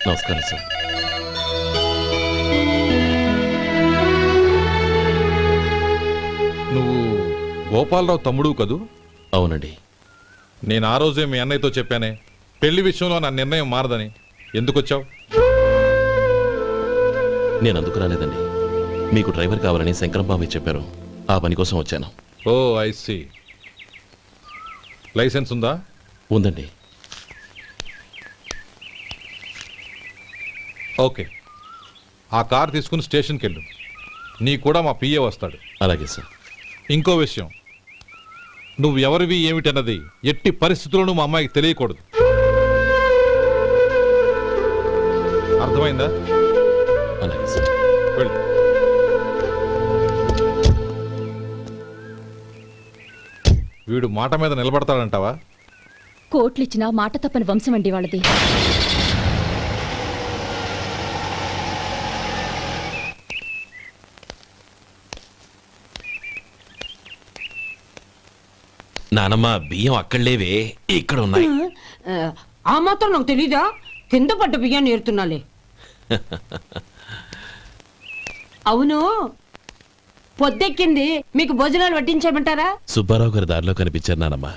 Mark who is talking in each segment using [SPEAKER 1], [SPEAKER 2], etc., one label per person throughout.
[SPEAKER 1] నమస్కారం సార్.
[SPEAKER 2] నువ్వు గోపాలరావు తమ్ముడు కదూ?
[SPEAKER 1] అవునండి.
[SPEAKER 2] నేను ఆ రోజే మీ అన్నయ్యతో చెప్పానే పెళ్లి విషయంలో నా నిర్ణయం మారదని. ఎందుకు వచ్చావు?
[SPEAKER 1] నేను అందుకు రాలేదండి. మీకు డ్రైవర్ కావాలని శంకరం బాబాయ్ చెప్పారు. ఆ పని కోసం వచ్చాను.
[SPEAKER 2] ఓ ఐ సీ. లైసెన్స్ ఉందా?
[SPEAKER 1] ఉందండి.
[SPEAKER 2] ఓకే, ఆ కార్ తీసుకుని స్టేషన్కి వెళ్ళు. నీ కూడా మా పిఏ వస్తాడు.
[SPEAKER 1] అలాగే సార్.
[SPEAKER 2] ఇంకో విషయం, నువ్వు ఎవరివి ఏమిటన్నది ఎట్టి పరిస్థితుల్లోనూ మా అమ్మాయికి తెలియకూడదు. అర్థమైందా?
[SPEAKER 1] అలాగే సార్.
[SPEAKER 2] వెళ్ళు. వీడు మాట మీద నిలబడతాడంటావా?
[SPEAKER 3] కోట్లిచ్చినా మాట తప్పని వంశం అండి వాళ్ళది.
[SPEAKER 1] నానమ్మ, బియ్యం అక్కడ లేవే, ఇక్కడ ఉన్నాయి.
[SPEAKER 4] ఆ మాత్రం నాకు తెలీదా? కింద పడ్డ బియ్యాన్ని ఏరుతున్నాలే. అవును, పొద్దెక్కింది, మీకు భోజనాలు వడ్డించమంటారా?
[SPEAKER 1] సుబ్బారావు గారి దారిలో కనిపించారు నానమ్మ.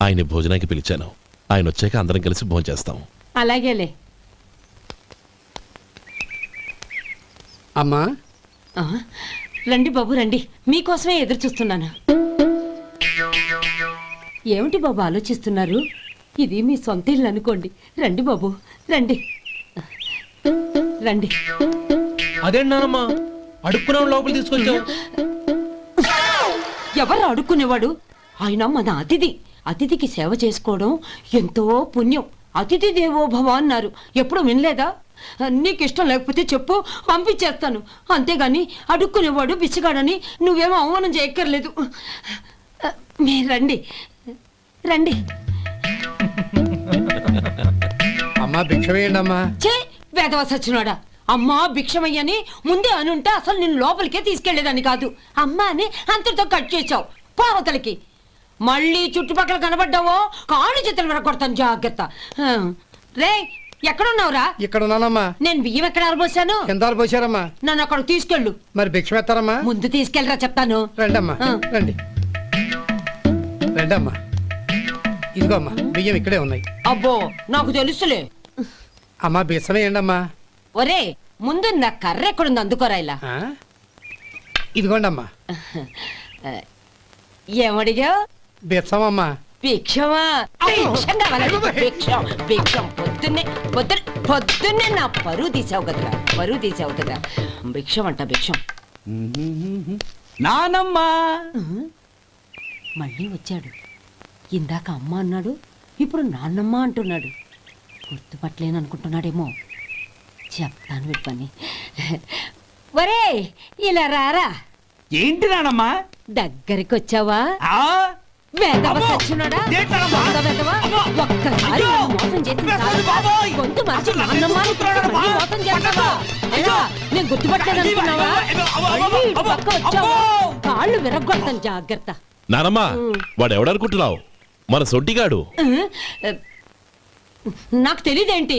[SPEAKER 1] ఆయన భోజనానికి పిలిచాను. ఆయన వచ్చాక అందరం కలిసి భోజనం చేస్తాం.
[SPEAKER 4] అలాగేలే.
[SPEAKER 5] అమ్మా,
[SPEAKER 4] రండి బాబు రండి, మీకోసమే ఎదురు చూస్తున్నాను. ఏమిటి బాబు ఆలోచిస్తున్నారు? ఇది మీ సొంత ఇల్లు అనుకోండి. రండి బాబు రండి రండి.
[SPEAKER 5] అదేంటమ్మా అడుక్కునే లోపల తీసుకొచ్చావు?
[SPEAKER 4] ఎవరు అడుక్కునేవాడు? ఆయన మన అతిథి. అతిథికి సేవ చేసుకోవడం ఎంతో పుణ్యం. అతిథి దేవో భవ అన్నారు. ఎప్పుడు వినలేదా? నీకు ఇష్టం లేకపోతే చెప్పు, పంపించేస్తాను. అంతేగాని అడుక్కునేవాడు బిచ్చగాడని నువ్వేమో అవమానం చేయక్కర్లేదు. మీరు రండి రండి.
[SPEAKER 5] అమ్మా భిక్ష వేయండి అమ్మా.
[SPEAKER 4] చే వేదవ సచ్చినోడా, అమ్మా భిక్షమయ్యని ముందే అనుంటే అసలు నిన్ను లోపలికే తీసుకెళ్లేదని కాదు. అమ్మా అని అంతటితో కట్ చేసావు. పావతలకి మళ్ళీ చుట్టుపక్కల కనబడ్డావో కాళ్ళు చేతులు విరగొడతాను, జాగ్రత్త. రే, ఎక్కడున్నావురా?
[SPEAKER 5] ఇక్కడ ఉన్నానమ్మా.
[SPEAKER 4] నేను బియ్యం ఎక్కడ ఆరబోసాను?
[SPEAKER 5] ఎంత పోసారమ్మా?
[SPEAKER 4] నన్ను అక్కడ తీసుకెళ్ళు.
[SPEAKER 5] మరి భిక్ష పెడతారమ్మా?
[SPEAKER 4] ముందు తీసుకెళ్ళరా చెప్తాను.
[SPEAKER 5] రండమ్మా రండి రండమ్మా. ఇదిగో అమ్మా, బియ్యం ఇక్కడే ఉన్నాయి.
[SPEAKER 4] అబ్బో, నాకు తెలుసులే.
[SPEAKER 5] అమ్మా బిచ్చ వేయండి అమ్మా.
[SPEAKER 4] ఒరే, ముందు నా కర్ర ఎక్కడుంది, అందుకోరా ఇలా.
[SPEAKER 5] ఇదిగోండి అమ్మా.
[SPEAKER 4] ఏమడిగా?
[SPEAKER 5] బిచ్చమమ్మా.
[SPEAKER 4] భిక్షమా? భిక్షం కావాలండి, భిక్షం భిక్షం. పొద్దున్నే నా పరువు తీసావు కదరా, పరువు తీసావు కదా. భిక్షం అంట, భిక్షం.
[SPEAKER 5] నానమ్మా
[SPEAKER 4] మళ్ళీ వచ్చాడు. ఇందాక అమ్మ అన్నాడు, ఇప్పుడు నాన్నమ్మ అంటున్నాడు. గుర్తుపట్టలేననుకుంటున్నాడేమో. చెప్తాను వీడి పని. ఒరే, ఇలా రారా.
[SPEAKER 6] ఏంటి నానమ్మా?
[SPEAKER 4] దగ్గరికి వచ్చావా? వేదవ సచ్చినోడా, వేదవ. ఒక్కసారి మోసం చేసి గొంతు మార్చి నాన్నమ్మ మోసం చేస్తావా? నేను గుర్తుపట్టలేదనుకున్నావా? పక్క వచ్చావా కాళ్ళు విరగొడతాను, జాగ్రత్త.
[SPEAKER 1] నానమ్మ, వాడు ఎవడనుకుంటున్నావు? మన సొంటిగాడు.
[SPEAKER 4] నాకు తెలీదేంటి?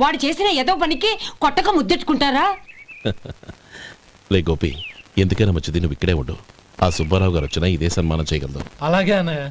[SPEAKER 4] వాడు చేసిన ఏదో పనికి కొట్టక ముద్దెట్టుకుంటారా?
[SPEAKER 1] లే గోపి, ఎందుకైనా మంచిది నువ్వు ఇక్కడే ఉండు. ఆ సుబ్బారావు గారు వచ్చినా ఇదే సన్మానం చేయగలదు.
[SPEAKER 5] అలాగే అన్నయ్య.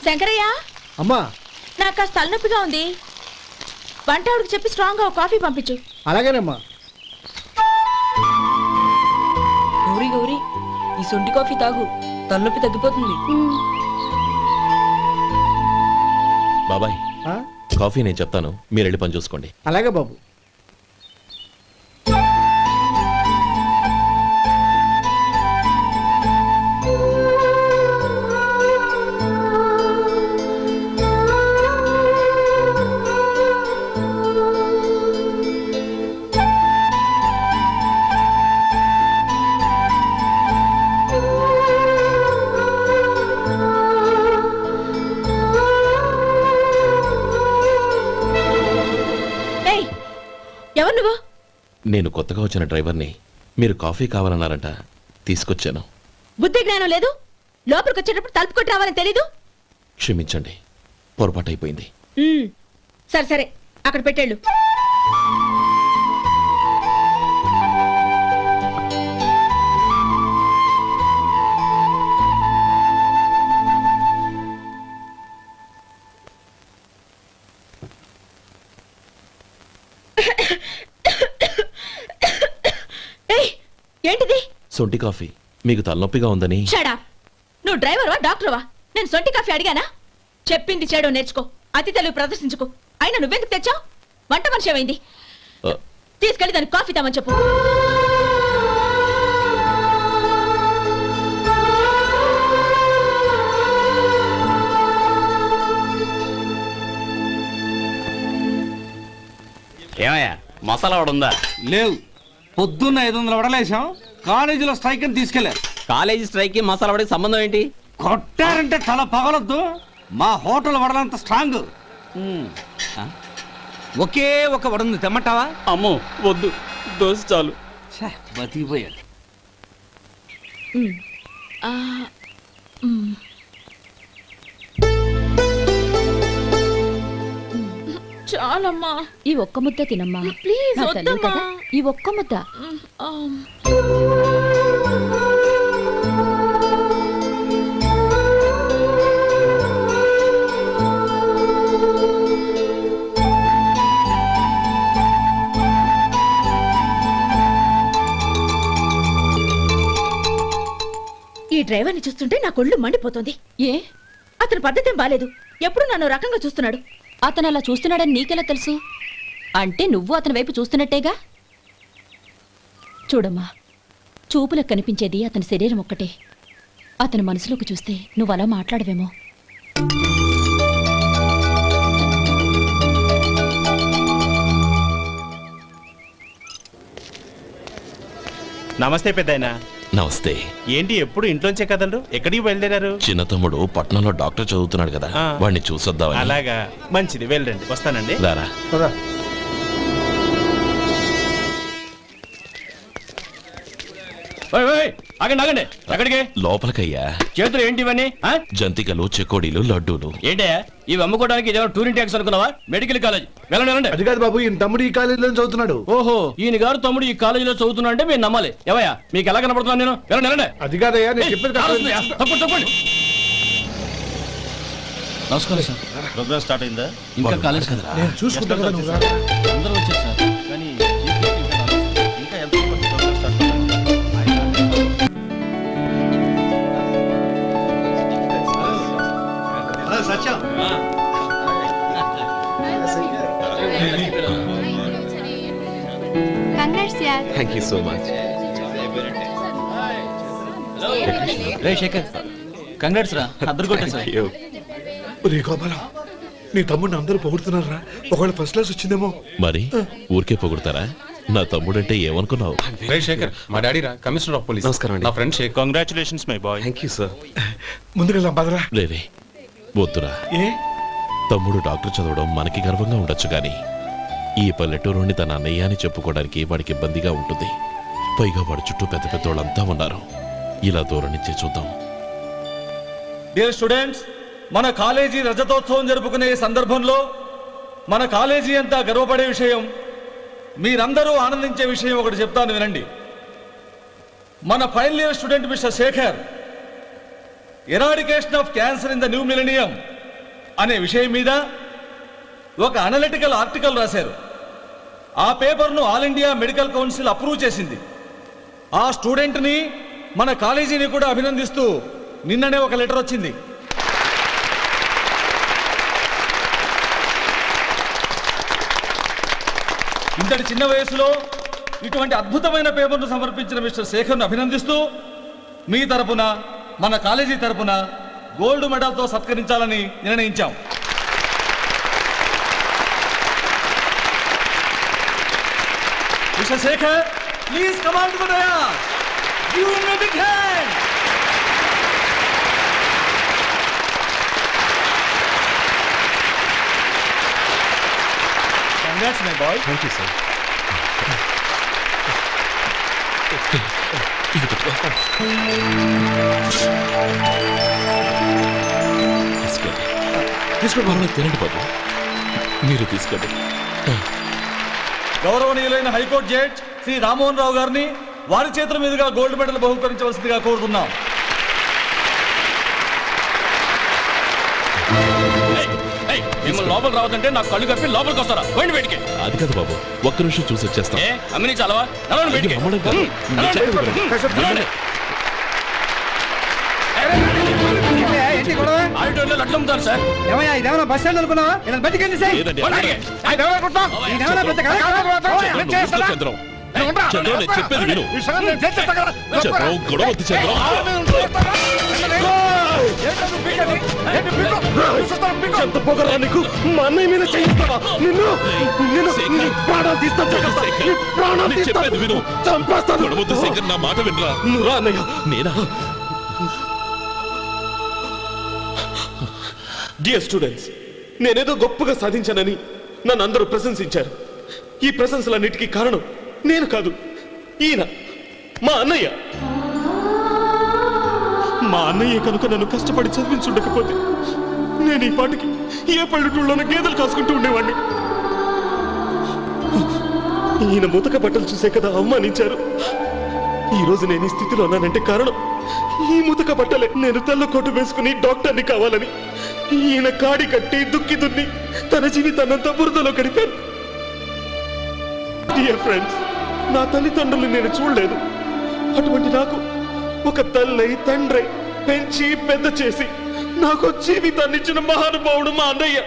[SPEAKER 3] శంకరయ్య,
[SPEAKER 5] అమ్మా,
[SPEAKER 3] నాకు కాస్త తలనొప్పిగా ఉంది. వంటవాడికి చెప్పి స్ట్రాంగ్ గా కాఫీ పంపించు.
[SPEAKER 5] అలాగేనమ్మా.
[SPEAKER 7] గౌరీ గౌరీ, ఈ సొంటి కాఫీ తాగు, తలనొప్పి తగ్గిపోతుంది.
[SPEAKER 1] బాబాయ్, కాఫీ నేను చెప్తాను, మీరు వెళ్ళి పని చూసుకోండి.
[SPEAKER 5] అలాగే బాబు.
[SPEAKER 1] నేను కొత్తగా వచ్చిన డ్రైవర్ని. మీరు కాఫీ కావాలన్నారంట, తీసుకొచ్చాను.
[SPEAKER 3] బుద్ధి జ్ఞానం లేదు. లోపలికి వచ్చేటప్పుడు తలుపు కొట్టి రావాలని తెలీదు.
[SPEAKER 1] క్షమించండి, పొరపాటైపోయింది.
[SPEAKER 3] సరే సరే, అక్కడ పెట్టేళ్ళు. ఏయ్, ఏంటిది?
[SPEAKER 1] సొంటి కాఫీ. మీకు తలనొప్పిగా ఉందని.
[SPEAKER 3] షడా, నువ్వు డ్రైవర్వా డాక్టర్వా? నేను సొంటి కాఫీ అడిగానా? చెప్పింది చేయడం నేర్చుకో, అతి తెలివి ప్రదర్శించుకో. అయినా నువ్వెందుకు తెచ్చావు? వంట మనిషి ఏమైంది?
[SPEAKER 1] ఆ,
[SPEAKER 3] తీసుకెళ్ళి దానికి కాఫీ తామని చెప్పు.
[SPEAKER 6] ఏమయ్యా మసాలా వాడు ఉందా?
[SPEAKER 8] లేవు. పొద్దున్న 500 వడలేసాం. కాలేజీలో స్ట్రైక్ అని తీసుకెళ్లారు.
[SPEAKER 6] కాలేజీ స్ట్రైక్ కి మసాలా వాడికి సంబంధం ఏంటి?
[SPEAKER 8] కొట్టారంటే తల పగలొద్దు. మా హోటల్ వడలంత స్ట్రాంగ్. ఒకే ఒక వడుంది, తెమ్మంటావా?
[SPEAKER 6] అమ్మో వద్దు, దోశ చాలు.
[SPEAKER 8] బతికిపోయాడు.
[SPEAKER 3] చాలమ్మా,
[SPEAKER 9] ఈ ఒక్క ముద్ద తినమ్మా.
[SPEAKER 3] ప్లీజ్
[SPEAKER 9] నా తల్లి
[SPEAKER 3] వద్దమ్మా.
[SPEAKER 9] కదా, ఈ ఒక్క ముద్ద.
[SPEAKER 3] ఈ డ్రైవర్ని చూస్తుంటే నా కొళ్ళు మండిపోతుంది.
[SPEAKER 9] ఏ,
[SPEAKER 3] అతని పద్ధతేం బాలేదు. ఎప్పుడు నన్ను రకంగా చూస్తున్నాడు.
[SPEAKER 9] అతను అలా చూస్తున్నాడని నీకెలా తెలుసు? అంటే నువ్వు అతని వైపు చూస్తున్నట్టేగా. చూడమ్మా, చూపులకు కనిపించేది అతని శరీరం ఒక్కటే. అతని మనసులోకి చూస్తే నువ్వు అలా మాట్లాడవేమో.
[SPEAKER 10] నమస్తే పెద్దాయనా.
[SPEAKER 1] నమస్తే.
[SPEAKER 10] ఏంటి ఎప్పుడు ఇంట్లోంచే కదలరు? ఎక్కడికి బయలుదేరారు?
[SPEAKER 1] చిన్న తమ్ముడు పట్నంలో డాక్టర్ చదువుతున్నాడు కదా,
[SPEAKER 10] ఆ.
[SPEAKER 1] వాడిని చూసొద్దామని.
[SPEAKER 10] అలాగా, మంచిది, వెళ్ళండి. వస్తానండి.
[SPEAKER 1] రారా.
[SPEAKER 6] ఆగండి ఆగండి, ఎక్కడికి?
[SPEAKER 1] లోపలికయ్యా.
[SPEAKER 6] చేతులు ఏంటి ఇవన్నీ?
[SPEAKER 1] జంతికలు, చెకోడీలు, లడ్డూలు.
[SPEAKER 6] ఏంటయ్యా ఇవి అమ్ముకోవడానికి ఇదేమో టూరింగ్ ట్యాక్స్ అనుకున్నావా? Medical college. వెళ్ళండి వెళ్ళండి.
[SPEAKER 5] అది కాదు బాబు, ఈయన తమ్ముడు ఈ కాలేజీలో చదువుతున్నాడు.
[SPEAKER 6] ఓహో, ఈయన గారు తమ్ముడు ఈ కాలేజీలో చదువుతున్నా అంటే మీరు నమ్మాలి. ఎవయ్యా మీకు ఎలా కనపడుతున్నాను నేను? వెళ్ళండి వెళ్ళండి.
[SPEAKER 5] అది కాదయ్యా, నేను చెప్పేది
[SPEAKER 6] కారు వస్తుందయ్యా. తప్పండి తప్పండి.
[SPEAKER 8] నమస్కారం సార్.
[SPEAKER 10] ప్రోగ్రామ్ స్టార్ట్ అయిందా?
[SPEAKER 6] ఇంకా కాలేజ్ కదా,
[SPEAKER 5] నేను చూసుకుంటా కదా, నువ్వు రా.
[SPEAKER 6] అందరూ వచ్చారు సార్.
[SPEAKER 10] కానీ ఇంకా ఎంత ప్రోగ్రామ్ స్టార్ట్ అవ్వలేదు. Satyam,
[SPEAKER 1] thank you so much.
[SPEAKER 6] రే శేఖర్, కంగ్రాట్స్ రా, అద్దరు కొట్టేసారు.
[SPEAKER 5] రే గోపాలం, నీ తమ్ముడిని అందరూ పొగుడుతున్నారా? ఒకవేళ ఫస్ట్ క్లాస్ వచ్చిందేమో.
[SPEAKER 1] మరి ఊరికే పొగుడతారా? నా తమ్ముడంటే ఏమనుకున్నావు?
[SPEAKER 11] రే శేఖర్, మా డాడీ రా, కమిషనర్ ఆఫ్ పోలీస్.
[SPEAKER 1] నమస్కారం అండి.
[SPEAKER 11] నా friend Shekar.
[SPEAKER 10] Congratulations my boy.
[SPEAKER 1] Thank you sir.
[SPEAKER 5] ముందుకెళ్దాం పదరా.
[SPEAKER 1] లేదే, వద్దురా.
[SPEAKER 5] ఏ
[SPEAKER 1] తమ్ముడు డాక్టర్ చదవడం మనకి గర్వంగా ఉండొచ్చు కానీ ఈ పల్లెటూరుని తన అన్నయ్య అని చెప్పుకోవడానికి వాడికి ఇబ్బందిగా ఉంటుంది. పైగా వాడి చుట్టూ పెద్ద పెద్దోళ్ళంతా ఉన్నారు. ఇలా దూరం నుంచి చూద్దాం.
[SPEAKER 2] డియర్ స్టూడెంట్స్, మన కాలేజీ రజతోత్సవం జరుపుకునే ఈ సందర్భంలో మన కాలేజీ అంతా గర్వపడే విషయం, మీరందరూ ఆనందించే విషయం ఒకటి చెప్తాను వినండి. మన final year student mister Shekhar eradication of cancer in the new millennium అనే విషయం మీద ఒక అనలిటికల్ ఆర్టికల్ రాశారు. ఆ పేపర్ను all India medical council approve చేసింది. ఆ స్టూడెంట్ని, మన కాలేజీని కూడా అభినందిస్తూ నిన్ననే ఒక లెటర్ వచ్చింది. ఇంతటి చిన్న వయసులో ఇటువంటి అద్భుతమైన పేపర్ను సమర్పించిన మిస్టర్ శేఖర్ను అభినందిస్తూ మీ తరపున, మన కాలేజీ తరపున గోల్డ్ మెడల్తో సత్కరించాలని నిర్ణయించాం. Mister Shekar, please come on to the dais. Give him a big hand. Congrats my boy.
[SPEAKER 1] Thank you sir. ఇది పెట్టుకో. తీసుకోండి. తీసుకోండి. తినండి బాబు, మీరు తీసుకోండి.
[SPEAKER 2] గౌరవనీయులైన హైకోర్టు జడ్జ్ శ్రీ రామ్మోహన్ రావు గారిని వారి చేతుల మీదుగా గోల్డ్ మెడల్ బహుకరించవలసిందిగా కోరుతున్నాం.
[SPEAKER 6] మిమ్మల్ని లోపల రావద్దంటే నాకు కళ్ళు కప్పి లోపలికి వస్తారా? పోయింది బయటికి.
[SPEAKER 1] అది కాదు బాబు, ఒక్క నిమిషం చూసి వచ్చేస్తాం.
[SPEAKER 6] అమ్మిని చాలవా? నడవండి బయటికి.
[SPEAKER 1] అమ్మడం కాదు. నేను చెప్పేది వినండి.
[SPEAKER 6] నడవండి. ఆడిటోరియంలో లడ్లు అమ్ముతారు సార్.
[SPEAKER 8] ఏమయ్యా ఇదేమన్నా బస్ స్టాండ్ అనుకున్నావా? ఇలా బయటికి సార్.
[SPEAKER 1] లేదండి,
[SPEAKER 6] బయటికి.
[SPEAKER 1] చంద్రం, చంద్రం, నేను చెప్పేది విను. చంద్రం, గొడవ వద్దు చంద్రం.
[SPEAKER 5] ఎంత పొగరా నీకు? మా అన్నయ్య మీద చేయిస్తావా? నిన్ను నిన్ను ప్రాణాలు తీస్తాను.
[SPEAKER 1] నేను చెప్పేది విను.
[SPEAKER 5] చంపేస్తాను.
[SPEAKER 1] గొడవ వద్దు శేఖర్, నా మాట వినరా.
[SPEAKER 5] నువ్వు రా అన్నయ్య.
[SPEAKER 1] నేనా?
[SPEAKER 5] డియర్ స్టూడెంట్స్, నేనేదో గొప్పగా సాధించానని నన్ను అందరూ ప్రశంసించారు. ఈ ప్రశంసలన్నిటికీ కారణం నేను కాదు, ఈయన మా అన్నయ్య. మా అన్నయ్య కనుక నన్ను కష్టపడి చదివించుండకపోతే నేను ఈ పాటికి ఏ పల్లెటూళ్ళలోనూ గేదెలు కాసుకుంటూ ఉండేవాడిని. ఈయన ముతక బట్టలు చూసే కదా అవమానించారు. ఈ రోజు నేను ఈ స్థితిలో ఉన్నానంటే కారణం ఈ ముతక బట్టలే. నేను తెల్ల కోటు వేసుకుని డాక్టర్ని కావాలని ఈయన కాడి కట్టి దుక్కి దున్ని తన జీవితాన్నంతా బురదలో గడిపాను. డియర్ ఫ్రెండ్స్, నా తల్లిదండ్రులు నేను చూడలేదు. అటువంటి నాకు ఒక తల్లి తండ్రి పెంచి పెద్ద చేసి నాకు జీవితాన్ని ఇచ్చిన మహానుభావుడు మా అన్నయ్య.